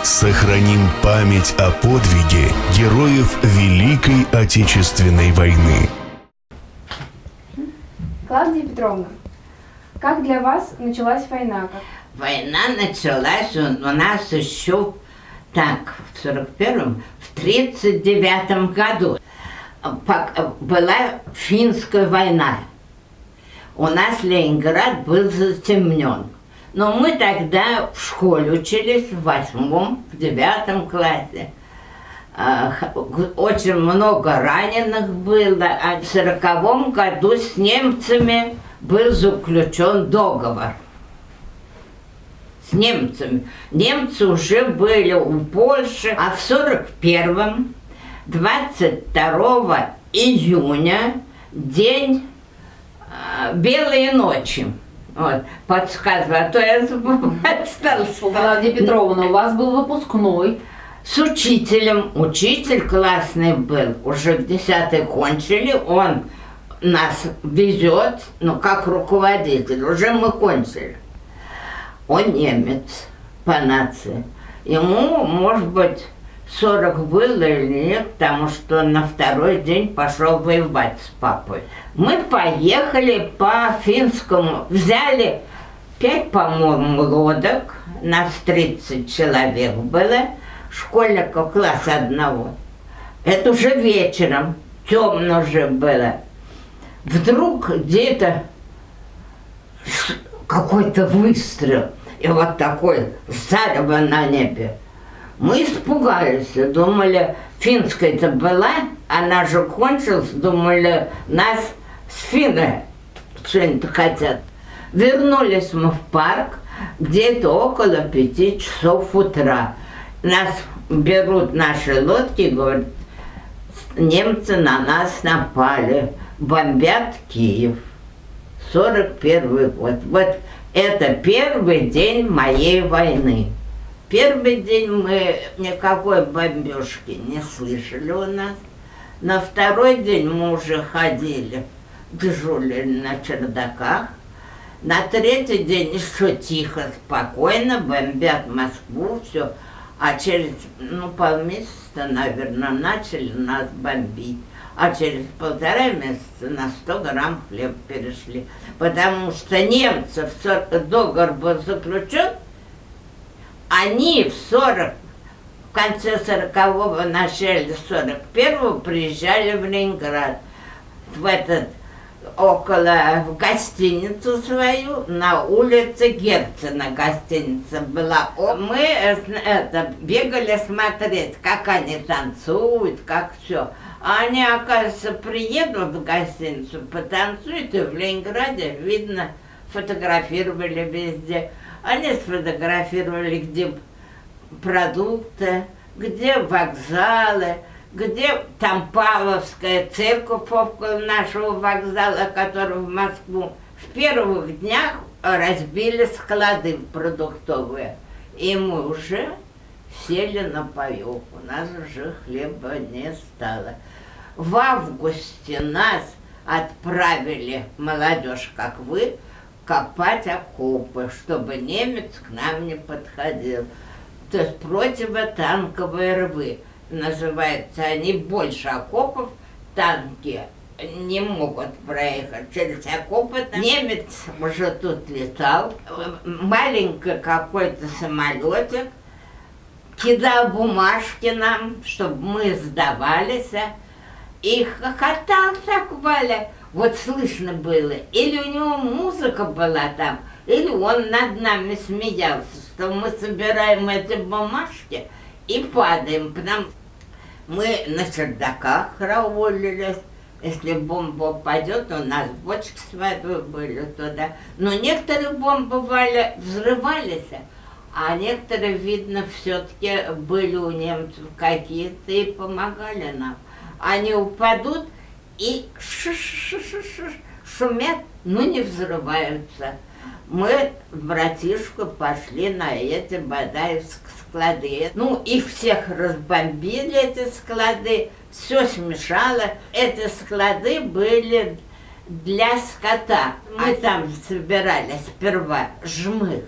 Сохраним память о подвиге героев Великой Отечественной войны. Клавдия Петровна, как для вас началась война? Война началась у нас еще так, в 41-м, в 39-м году. Была финская война. У нас Ленинград был затемнен. Но мы тогда в школе учились в 8-м, в 9 классе. Очень много раненых было. А в 40-м году с немцами был заключен договор. С немцами. Немцы уже были у Польши. А в 41-м, 22 июня, день Белые ночи. Вот, подсказываю, а то я отстала. Клавдия Петровна, у вас был выпускной. С учителем. Учитель классный был. Уже в 10-й кончили. Он нас везет, ну, как руководитель. Уже мы кончили. Он немец по нации. Ему, может быть, 40 было или нет, потому что на второй день пошел воевать с папой. Мы поехали по финскому, взяли 5, по-моему, лодок, нас 30 человек было, школьников класса 1. Это уже вечером, темно уже было. Вдруг где-то какой-то выстрел, и вот такой зарево на небе. Мы испугались, думали, финская-то была, она же кончилась, думали, нас с финны что-нибудь хотят. Вернулись мы в парк где-то около 5 часов утра. Нас берут наши лодки, говорят, немцы на нас напали, бомбят Киев. 41 год. Вот это первый день моей войны. Первый день мы никакой бомбежки не слышали у нас. На второй день мы уже ходили, дежурили на чердаках. На третий день еще тихо, спокойно бомбят Москву, все. А через, полмесяца, наверное, начали нас бомбить. А через 1,5 месяца на 100 грамм хлеб перешли. Потому что немцев договор был заключен, они в конце 40-го, начале 41-го приезжали в Ленинград, в гостиницу свою, на улице Герцена гостиница была. Мы бегали смотреть, как они танцуют, как все. А они, оказывается, приедут в гостиницу, потанцуют, и в Ленинграде, видно, фотографировали везде. Они сфотографировали, где продукты, где вокзалы, где там Павловская церковь около нашего вокзала, который в Москву. В первых днях разбили склады продуктовые, и мы уже сели на паёк. У нас уже хлеба не стало. В августе нас отправили, молодежь, как вы, копать окопы, чтобы немец к нам не подходил. То есть противотанковые рвы. Называются они больше окопов, танки не могут проехать через окопы. Немец уже тут летал, маленький какой-то самолетик, кидал бумажки нам, чтобы мы сдавались, и хохотал так, Валя. Вот слышно было, или у него музыка была там, или он над нами смеялся, что мы собираем эти бумажки и падаем. Потому мы на чердаках караулились, если бомба упадет, у нас бочки с водой были туда. Но некоторые бомбы взрывались, а некоторые, видно, все-таки были у немцев какие-то и помогали нам. Они упадут и шумят, но не взрываются. Мы, братишку, пошли на эти Бадаевские склады. И всех разбомбили, эти склады, все смешало. Эти склады были для скота. Мы там собирали сперва жмых.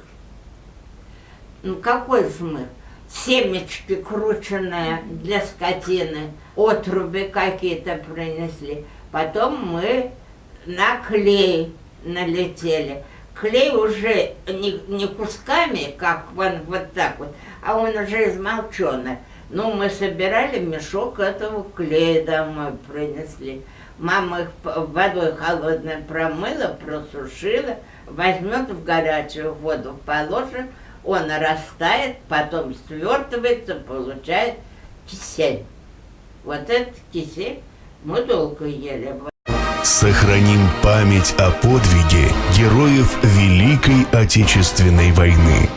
Какой жмых? семечки крученные для скотины, отруби какие-то принесли. Потом мы на клей налетели. Клей уже не кусками, как вот так вот, а он уже измолченный. Ну, мы собирали мешок этого клея домой, принесли. Мама их водой холодной промыла, просушила, возьмет в горячую воду, положит, он растает, потом свертывается, получает кисель. Вот этот кисель мы долго ели. Сохраним память о подвиге героев Великой Отечественной войны.